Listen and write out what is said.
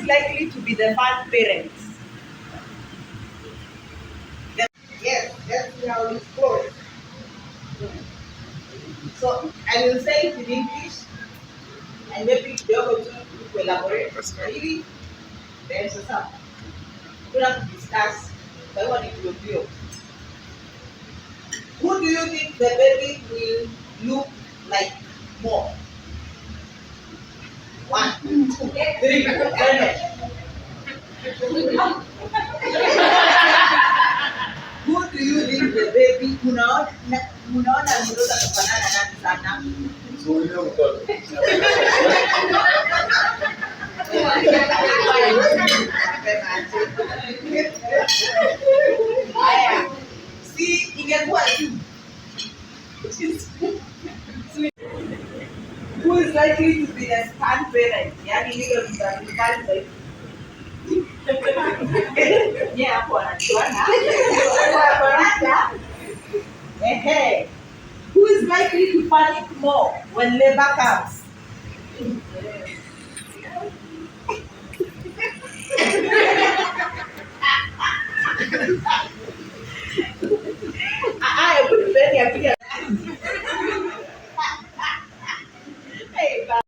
likely to be the bad parent? Yes, let's see how this goes. So I will say it in English, and maybe the other two will elaborate. Really, there's some. We have to discuss. So what it will be. Who do you think the baby will look like more? 1, 2, 3, 4. Who do you think the baby unaona mtoto kufanana nani sana? Haya. Si ingekuwa tu. Who is likely to be the stand parent? Yani hilo litakubali zaidi. Yeah, hapo anajuana. Who is likely to panic more when labor comes?